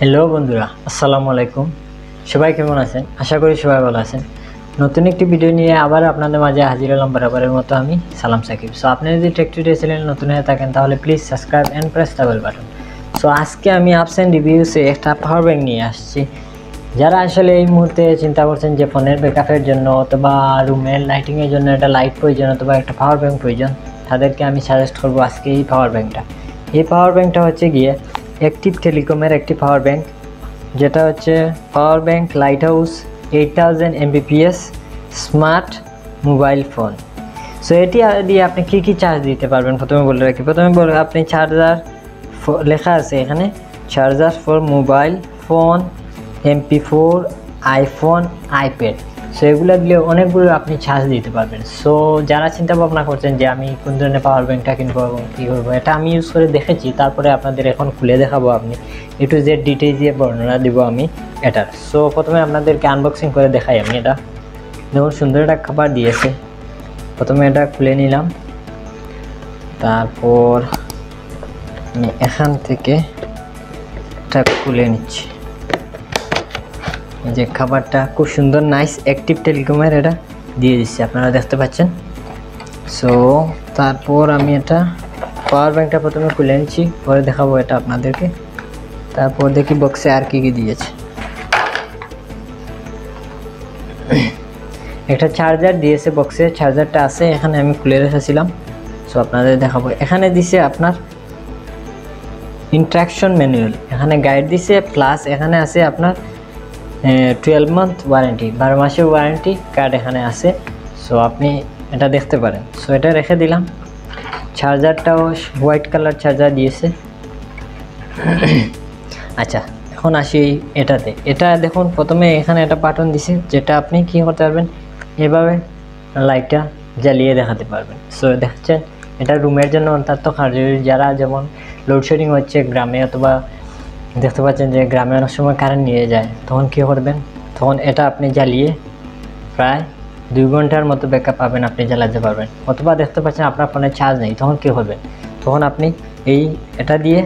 Hello বন্ধুরা, আসসালামু আলাইকুম। সবাই কেমন আছেন? আশা করি সবাই ভালো আছেন। নতুন একটি ভিডিও নিয়ে আবার আপনাদের মাঝে হাজির হলাম বরাবরের মতো আমি সালাম সাকিব। সো আপনি যদি টেক টুডে চ্যানেল নতুন হয়ে থাকেন তাহলে please subscribe and press the bell button. So আজকে আমি আপস অ্যান্ড রিভিউসে একটা পাওয়ার ব্যাংক নিয়ে আসছি। যারা আসলে এই মুহূর্তে চিন্তা করছেন যে ফোনের ব্যাকআপের জন্য অথবা রুমের লাইটিংয়ের জন্য একটা লাইট প্রয়োজন অথবা একটা পাওয়ার ব্যাংক প্রয়োজন, তাদেরকে আমি সাজেস্ট করবো আজকে এই পাওয়ার ব্যাংকটা। এই পাওয়ার ব্যাংকটা হচ্ছে গিয়ে অ্যাক্টিভ টেলিকমের একটি পাওয়ার ব্যাংক, যেটা হচ্ছে power bank light house 8000 Mbps smart mobile phone. So এটি দিয়ে আপনি কী চার্জ দিতে পারবেন প্রথমে বলে রাখি। আপনি চার্জার লেখা আছে এখানে, charger for mobile phone, MP4, iPhone, iPad. So এগুলো দিলে অনেকগুলো আপনি চার্জ দিতে পারবেন। সো যারা চিন্তা ভাবনা করছেন যে আমি কোন ধরনের পাওয়ার ব্যাংকটা কিনবো এবং কী করবো, এটা আমি ইউজ করে দেখেছি, তারপরে আপনাদের এখন খুলে দেখাবো। আপনি A to Z ডিটেইলস দিয়ে বর্ণনা দেবো আমি এটার। সো প্রথমে আপনাদেরকে আনবক্সিং করে দেখাই আমি। এটা যেমন সুন্দর একটা খাবার দিয়েছে। প্রথমে এটা খুলে নিলাম, তারপর আমি এখান থেকে এটা খুলে নিচ্ছি। যে খাবারটা খুব সুন্দর নাইস অ্যাক্টিভ টেলিকমের এটা দিয়ে দিচ্ছি, আপনারা দেখতে পাচ্ছেন। সো তারপর আমি এটা পাওয়ার ব্যাংকটা প্রথমে খুলে নিচ্ছি, পরে দেখাবো এটা আপনাদেরকে। তারপর দেখি বক্সে আর কি দিয়েছে। একটা চার্জার দিয়েছে বক্সে, চার্জারটা আছে এখানে, আমি খুলে রেখেছিলাম। সো আপনাদের দেখাবো। এখানে দিছে আপনার ইন্ট্রাকশন ম্যানুয়াল, এখানে গাইড দিছে, প্লাস এখানে আছে আপনার 12 মান্থ ওয়ারেন্টি, 12 মাসের ওয়ারেন্টি কার্ড এখানে আছে। সো আপনি এটা দেখতে পারেন। সো এটা রেখে দিলাম। চার্জারটাও হোয়াইট কালার চার্জার দিয়েছে। আচ্ছা, এখন আসি এটাতে। এটা দেখুন, প্রথমে এখানে একটা বাটন দিছে, যেটা আপনি কী করতে পারবেন, এভাবে লাইটটা জ্বালিয়ে দেখাতে পারবেন। সো দেখছেন, এটা রুমের জন্য অত্যন্ত কার্যকরী। যারা যেমন লোডশেডিং হচ্ছে গ্রামে, অথবা দেখতে পাচ্ছেন যে গ্রামে অনেক সময় কারেন্ট নিয়ে যায়, তখন কী করবেন, তখন এটা আপনি জ্বালিয়ে প্রায় 2 ঘন্টার মতো ব্যাকআপ পাবেন, আপনি জ্বালাতে পারবেন। অথবা দেখতে পাচ্ছেন আপনার ফোনে চার্জ নেই, তখন কী করবেন, তখন আপনি এটা দিয়ে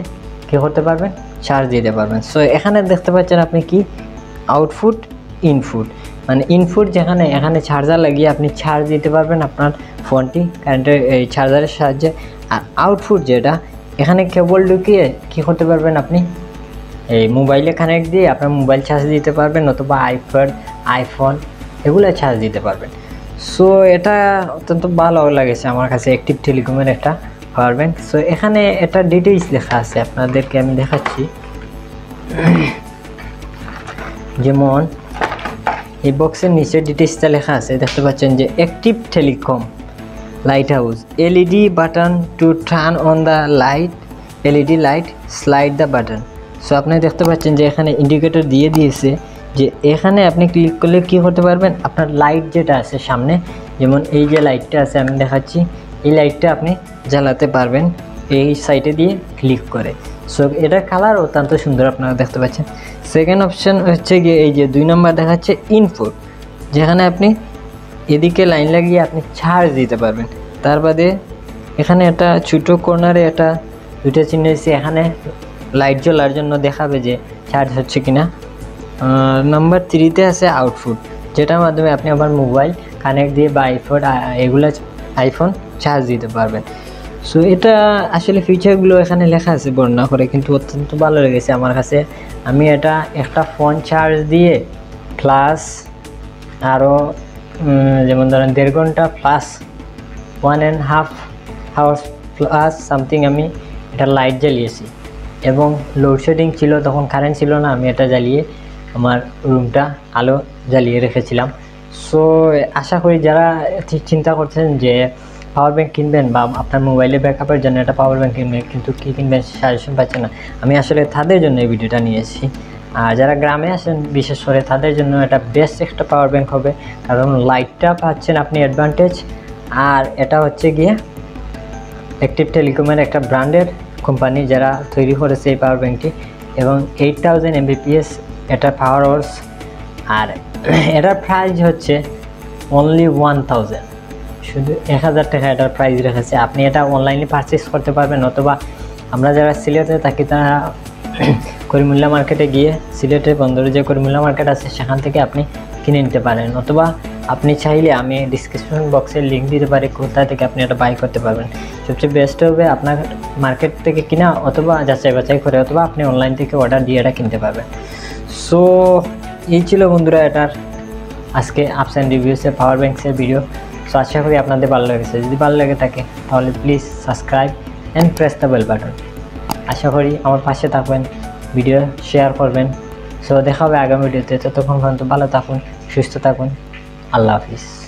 কী করতে পারবেন, চার্জ দিতে পারবেন। সো এখানে দেখতে পাচ্ছেন আপনি কি আউটপুট ইনপুট, মানে ইনপুট যেখানে, এখানে চার্জার লাগিয়ে আপনি চার্জ দিতে পারবেন আপনার ফোনটি কারেন্টের এই চার্জারের সাহায্যে। আর আউটপুট যেটা, এখানে কেবল ঢুকিয়ে কী করতে পারবেন, আপনি এই মোবাইলে কানেক্ট দিয়ে আপনার মোবাইল চার্জ দিতে পারবেন, অথবা আইপ্যাড, আইফোন এগুলো চার্জ দিতে পারবেন। সো এটা অত্যন্ত ভালো লাগেছে আমার কাছে, অ্যাক্টিভ টেলিকমের একটা পাওয়ার ব্যাংক। সো এখানে এটা ডিটেইলস লেখা আছে, আপনাদেরকে আমি দেখাচ্ছি। যেমন এই বক্সের নিচে ডিটেইলসটা লেখা আছে, দেখতে পাচ্ছেন যে active telecom light house, LED button to turn on the light, LED light, slide the button. So আপনি দেখতে পাচ্ছেন যে এখানে ইন্ডিকেটর দিয়ে দিয়েছে, যে এখানে আপনি ক্লিক করলে কী করতে পারবেন, আপনার লাইট যেটা আছে সামনে, যেমন এই যে লাইটটা আছে আমি দেখাচ্ছি, এই লাইটটা আপনি জ্বালাতে পারবেন এই সাইডে দিয়ে ক্লিক করে। সো এটার কালার অত্যন্ত সুন্দর, আপনারা দেখতে পাচ্ছেন। সেকেন্ড অপশন হচ্ছে গিয়ে এই যে 2 নম্বর দেখাচ্ছে ইনপুট, যেখানে আপনি এদিকে লাইন লাগিয়ে আপনি চার্জ দিতে পারবেন। তার বাদে এখানে একটা ছোটো কর্নারে একটা 2টা চিহ্ন দিয়েছে, এখানে লাইট জ্বলার জন্য দেখাবে যে চার্জ হচ্ছে কিনা। নাম্বার 3তে আছে আউটপুট, যেটার মাধ্যমে আপনি আবার মোবাইল কানেক্ট দিয়ে বা আইফোন চার্জ দিতে পারবেন। সো এটা আসলে ফিচারগুলো এখানে লেখা আছে বর্ণনা করে, কিন্তু অত্যন্ত ভালো লেগেছে আমার কাছে। আমি এটা একটা ফোন চার্জ দিয়ে প্লাস আরও যেমন ধরেন 1.5 ঘন্টা প্লাস 1.5 আওয়ার্স প্লাস সামথিং আমি এটা লাইট জ্বালিয়েছি, এবং লোডশেডিং ছিল, তখন কারেন্ট ছিল না, আমি এটা জ্বালিয়ে আমার রুমটা আলো জ্বালিয়ে রেখেছিলাম। সো আশা করি যারা চিন্তা করছেন যে পাওয়ার ব্যাংক কিনবেন বা আপনার মোবাইলে ব্যাকআপের জন্য একটা পাওয়ার ব্যাংক কিনবেন, কিন্তু কী কিনবেন সাজেশন পাচ্ছেন না, আমি আসলে তাদের জন্য এই ভিডিওটা নিয়েছি। আর যারা গ্রামে আসেন বিশেষ করে, তাদের জন্য এটা বেস্ট একটা পাওয়ার ব্যাংক হবে, কারণ লাইটটা পাচ্ছেন আপনি অ্যাডভান্টেজ। আর এটা হচ্ছে গিয়ে অ্যাক্টিভ টেলিকমের একটা ব্র্যান্ডের কোম্পানি যারা তৈরি করেছে এই পাওয়ার ব্যাংকটি, এবং 8000 Mbps এটা পাওয়ার আওয়ার্স। আর এটার প্রাইস হচ্ছে অনলি 1000, শুধু 1000 টাকা এটার প্রাইস রেখেছে। আপনি এটা অনলাইনে পারচেস করতে পারবেন, অথবা আমরা যারা সিলেটে থাকি তারা করিমুল্লা মার্কেটে গিয়ে সিলেটের বন্দরে যে করিমুল্লা মার্কেট আছে সেখান থেকে আপনি কিনে নিতে পারেন, অথবা আপনি চাইলে আমি ডিসক্রিপশন বক্সের লিঙ্ক দিতে পারি, কোথা থেকে আপনি এটা বাই করতে পারবেন। সবচেয়ে বেস্ট হবে আপনার মার্কেট থেকে কিনা, অথবা যাচাই বাছাই করে, অথবা আপনি অনলাইন থেকে অর্ডার দিয়ে এটা কিনতে পারবেন। সো এই ছিল বন্ধুরা এটার আজকে আপস অ্যান্ড রিভিউসের পাওয়ার ব্যাঙ্কসের ভিডিও। সো আশা করি আপনাদের ভালো লেগেছে। যদি ভালো লেগে থাকে তাহলে please subscribe and press the bell button. আশা করি আমার পাশে থাকবেন, ভিডিও শেয়ার করবেন। সো দেখা হবে আগামী ভিডিওতে। ততক্ষণ পর্যন্ত ভালো থাকুন, সুস্থ থাকুন। আল্লাহ হাফিজ।